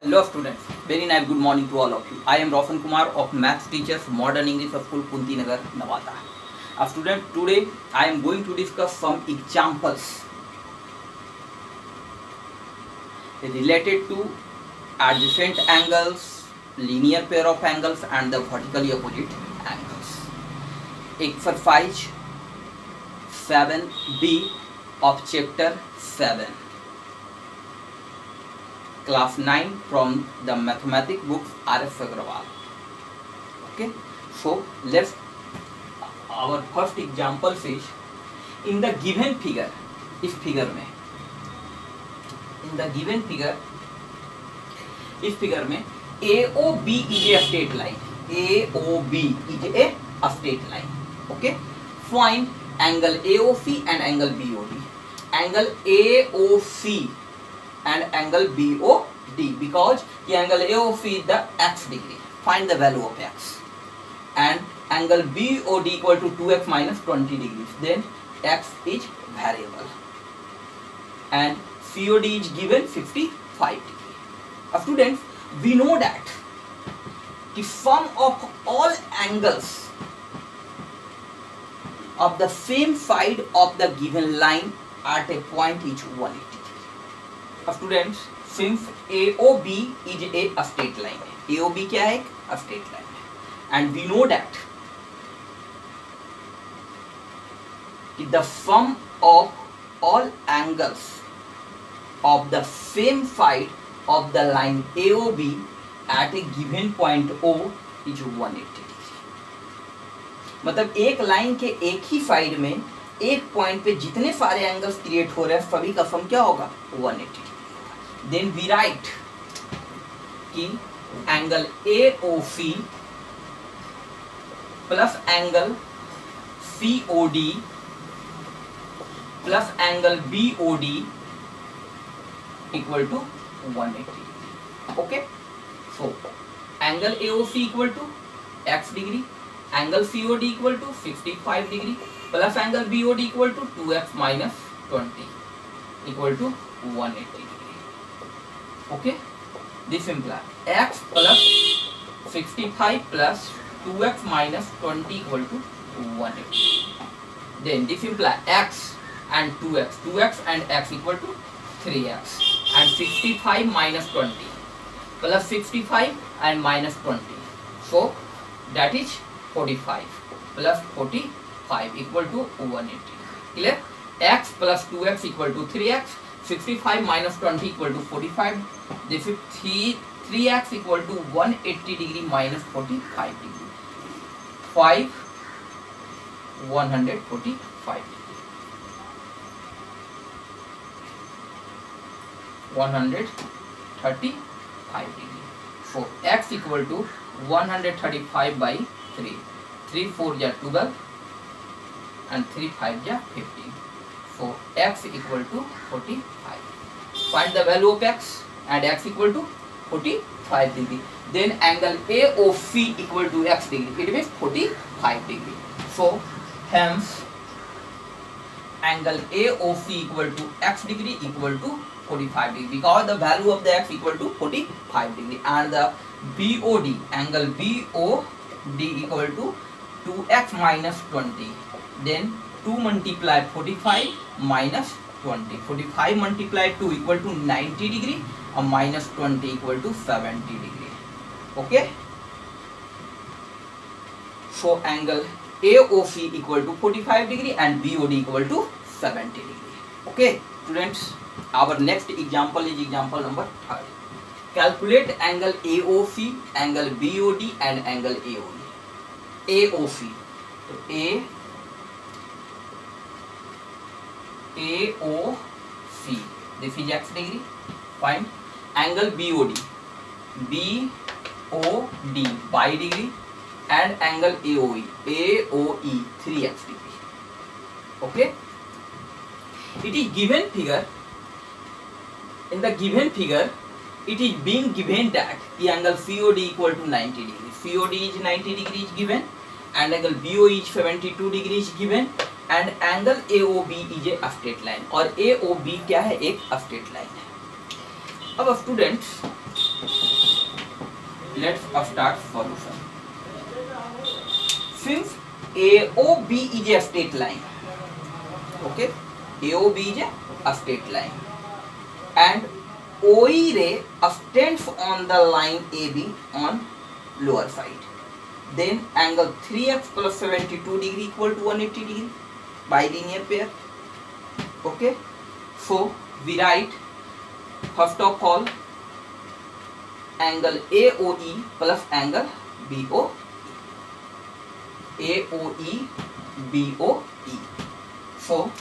Hello students, very nice good morning to all of you. I am Roshan Kumar of Maths Teachers Modern English School Kunti Nagar, Nevada. Student, today I am going to discuss some examples related to adjacent angles, linear pair of angles and the vertically opposite angles. Exercise 7B of chapter 7. Class 9 from the mathematics books R.S. Agrawal. Okay, so let's our first example is in the given figure. इस figure में in the given figure इस figure में AOB is a straight line. AOB is a straight line. Okay, find angle AOC and angle BOD. Angle AOC and angle BOD, because the angle AOC is the x degree. Find the value of x. And angle BOD equal to 2x minus 20 degrees. Then x is variable. And COD is given 55 degree. Students, we know that the sum of all angles of the same side of the given line at a point is 180. Students, since AOB is a straight line, AOB क्या है? A straight line, and we know that the sum of all angles of the same side of the line AOB at a given point O is 180 degree. मतलब एक line के एक ही side में एक point पे जितने सारे एंगल्स क्रिएट हो रहे हैं सभी का सम क्या होगा? 180 डिग्री. Then we write कि angle AOC plus angle COD plus angle BOD equal to 180. Okay, so angle AOC equal to x degree, angle COD equal to 65 degree plus angle BOD equal to 2x minus 20 equal to 180 degree. Okay, this implies x plus 65 plus 2x minus 20 equal to 180. Then this implies x and 2x and x equal to 3x, and 65 minus 20 plus 65 and minus 20, so that is 45 plus 45 equal to 180. Clear? X plus 2x equal to 3x, 65 minus 20 equal to 45. This is 3x equal to 180 degree minus 45 degree. 145 degree. 135 degree. So x equal to 135 by 3. 3 4 ja 12 and 3 5 ja 15. So x equal to 45. Find the value of x and x equal to 45 degree. Then angle AOC equal to x degree. It means 45 degree. So hence angle AOC equal to x degree equal to 45 degree, because the value of the x equal to 45 degree, and the BOD, angle BOD equal to 2x minus 20. Then 2 multiply 45 minus 20. 45 multiply 2 equal to 90 degree, and minus 20 equal to 70 degree. Okay, so angle AOC equal to 45 degree and BOD equal to 70 degree. Okay students, our next example is example number 3. Calculate angle AOC, angle BOD and angle AOD. AOC, so AOC, this is x degree. Find angle BOD, BOD by degree, and angle AOE, 3x degree. Okay, it is given figure. In the given figure, it is being given that the angle COD equal to 90 degrees. COD is 90 degrees given, and angle BOE is 72 degrees given, and angle AOB is a straight line. और AOB क्या है? एक straight line है. अब students let's start solution. Since AOB is a straight line, okay, AOB is a straight line, and OE ray stands on the line AB on lower side, then angle 3x plus 72 degree equal to 180 degree, bilinear pair. Okay, so we write first of all angle AOE plus angle BOE. AOE BOE. So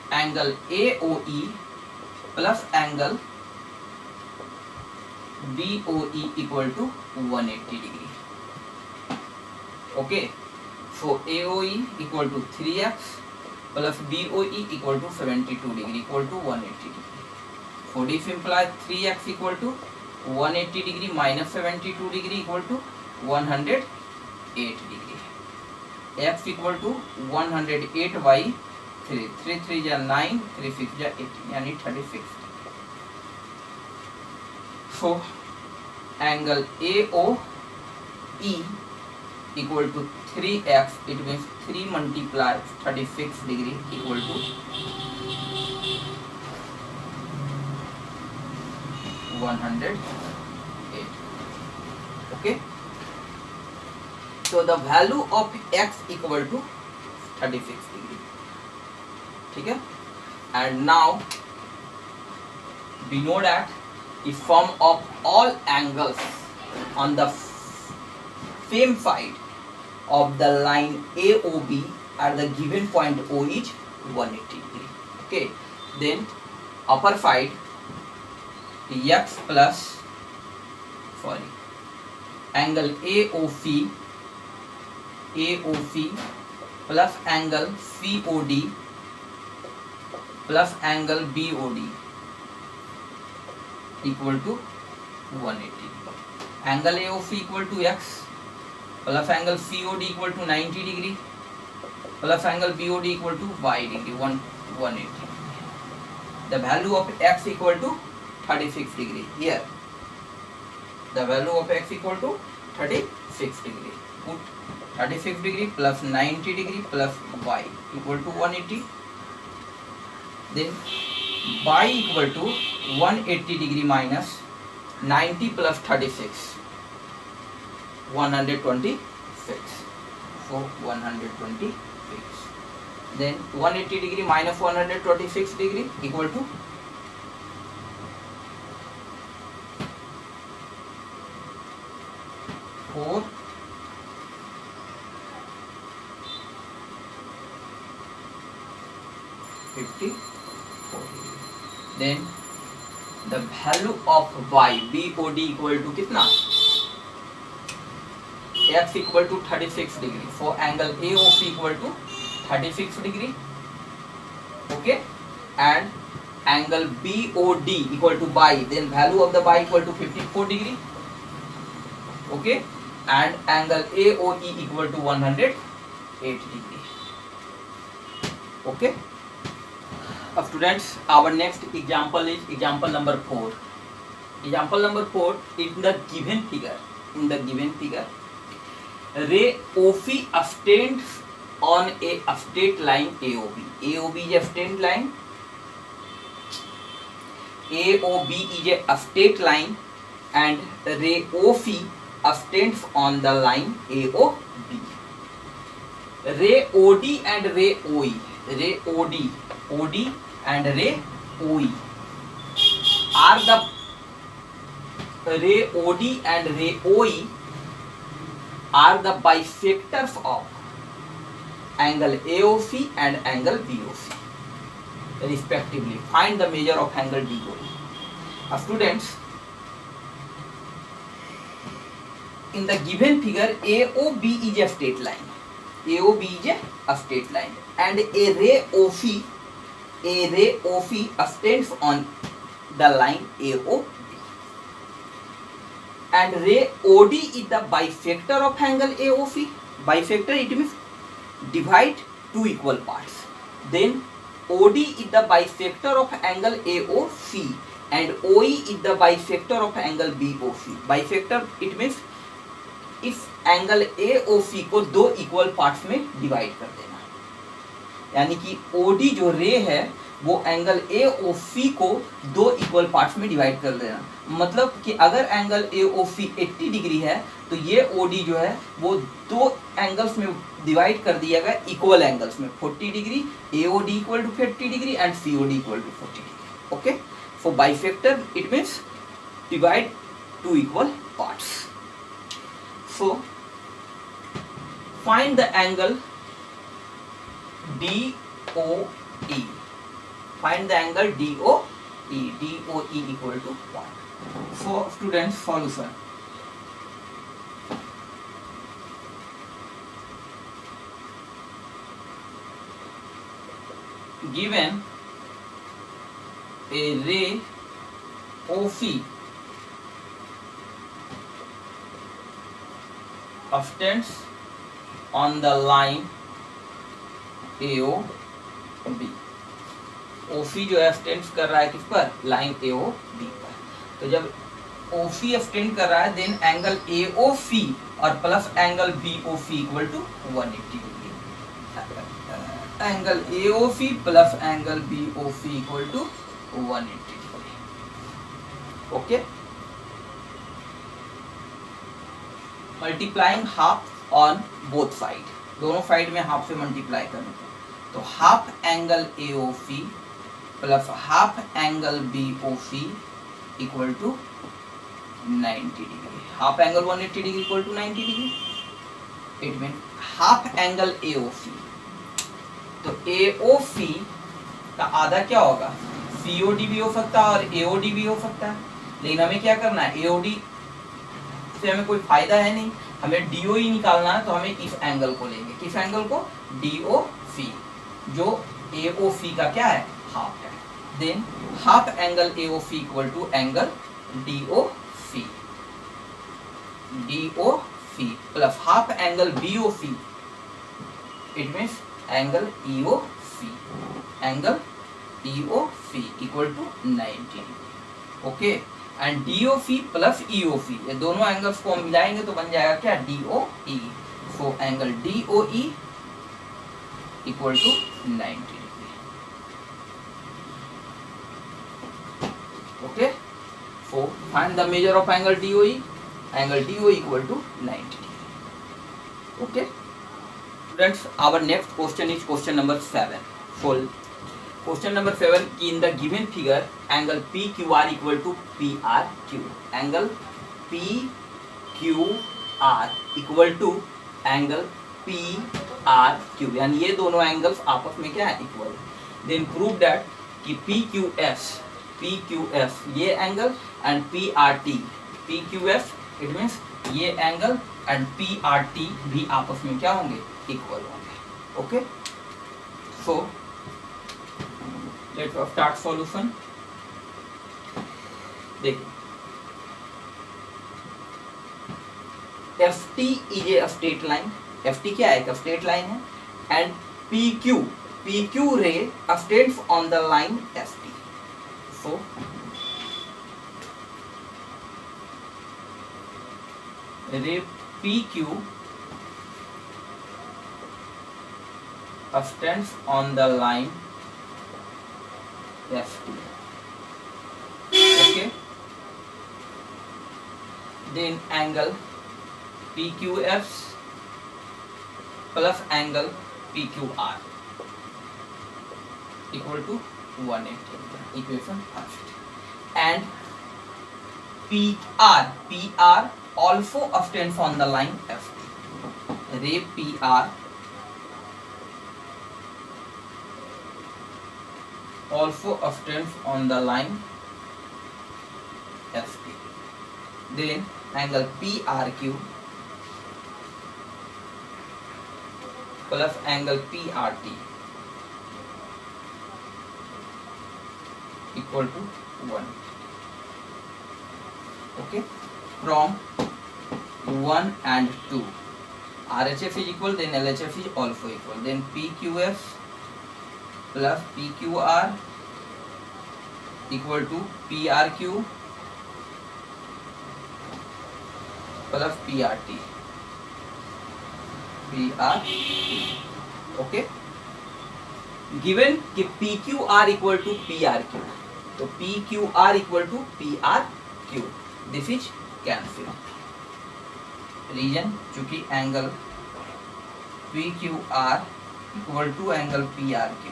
angle AOE plus angle BOE equal to 180 degree. Okay, so AOE equal to 3x plus BOE equal to 72 degree equal to 180 degree. So this implies 3x equal to 180 degree minus 72 degree equal to 108 degree. X equal to 108 by 3. 3 3 is 9, 3 6 is 18, यानी 36. So angle AOE equal to 3x, it means 3 multiplied 36 degree equal to 108. Okay, so the value of x equal to 36 degree. ठीक है, and now we know that the sum of all angles on the same side of the line AOB at the given point O is 180 degree. Okay, then upper side x plus angle AOC plus angle COD plus angle BOD equal to 180. Angle AOC equal to x plus angle COD equal to 90 degree plus angle BOD equal to y degree, 180. The value of x equal to 36 degree. Here the value of x equal to 36 degree. Put 36 degree plus 90 degree plus y equal to 180. Then y equal to 180 degree minus 90 plus 36, 126. So 126. Then 180 degree minus 126 degree equal to 454. Then the value of y BOD equal to कितना, x equal to 36 degree. So angle AOC equal to 36 degree. Okay, and angle BOD equal to y, then value of the y equal to 54 degree. Okay, and angle AOE equal to 108 degree. Okay, students, our next example is example number 4. Example number 4, in the given figure, ray OC stands on a straight line AOB. AOB is a straight line. AOB is a straight line, and ray OC stands on the line AOB. Ray OD and ray OE, ray OD and ray OE are the ray OD and ray OE are the bisectors of angle AOC and angle BOC respectively. Find the measure of angle DOE. Students, in the given figure, AOB is a straight line. AOB is a straight line, and a ray OC stands on the line AOB, and ray OD is the bisector of angle AOC. Bisector, it means divide two equal parts. Then OD is the bisector of angle AOC, and OE is the bisector of angle BOC. Bisector it means इस angle AOC को दो equal parts में divide कर देना, यानी कि OD जो रे है वो एंगल AOC को दो इक्वल पार्ट्स में डिवाइड कर देना। मतलब कि अगर एंगल AOC 80 डिग्री है तो ये OD जो है वो दो एंगल्स में डिवाइड कर दिया गया इक्वल एंगल्स में, 40 degree AOD equal to 50 degree and COD equal to 40 degree. Okay, for bisector it means divide two equal parts. So find the angle DOE. Find the angle DOE. DOE equal to 1. For students, solution. Given a ray OC obtends on the line AOB. OC जो है obtends कर रहा है किस पर, line AOB पर। तो जब OC obtend कर रहा है देन एंगल AOC और plus angle BOC equal to 180 degree. Angle AOC plus angle BOC equal to 180 degree. Okay, multiplying half on both side, दोनों साइड में हाफ से मल्टीप्लाई करने को, तो half angle AOC plus half angle BOC equal to 90 degree. Half angle 180 degree equal to 90 degree. It mean half angle AOC, तो AOC का आधा क्या होगा, COD भी हो सकता है और AOD भी हो सकता है, लेकिन हमें क्या करना है, AOD से हमें कोई फायदा है नहीं, हमें DOE निकालना है, तो हमें इस एंगल को लेंगे, किस एंगल को, DOC, जो AOC का क्या है, हाफ है। Then half angle AOC equal to angle DOC, DOC plus half angle BOC, it means angle EOC, angle EOC equal to 90। Okay, and DOC plus EOC, ये दोनों एंगल्स को हम मिलाएंगे तो बन जाएगा क्या, DOE। So angle DOE equal to 90 degree. Okay, so find the measure of angle DOE। Angle DOE equal to 90 degree. Okay students, our next question is question number 7। Full Question number 7, in the given figure, angle PQR equal to PRQ. Angle PQR equal to angle PRQ. यानी ये दोनों angles आपस में क्या है, equal. Then prove that कि PQS ये angle and PQS it means ये एंगल एंड PRT भी आपस में क्या होंगे, इक्वल होंगे। Okay, so let's start solution। देखिए, FT is a straight line, FT क्या है, एक straight line है, and PQ ray extends on the line FT। so ray PQ extends on the line FT। okay, then angle PQS plus angle PQR equal to 180, equation first, and PR also extends on the line FT। ray PR also extends on the line FT। then angle PRQ plus angle PRT equal to 1। okay, from 1 and 2 RHF is equal, then LHF is also equal, then PQS plus PQR equal to PRQ plus PRT. Okay, given कि PQR equal to PRQ, तो PQR equal to PRQ, this is cancel. Reason चूंकि angle PQR equal to angle PRQ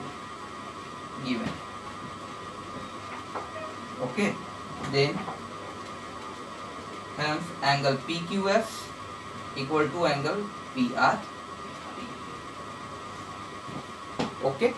given, okay, then hence angle PQS equal to angle PRT, okay।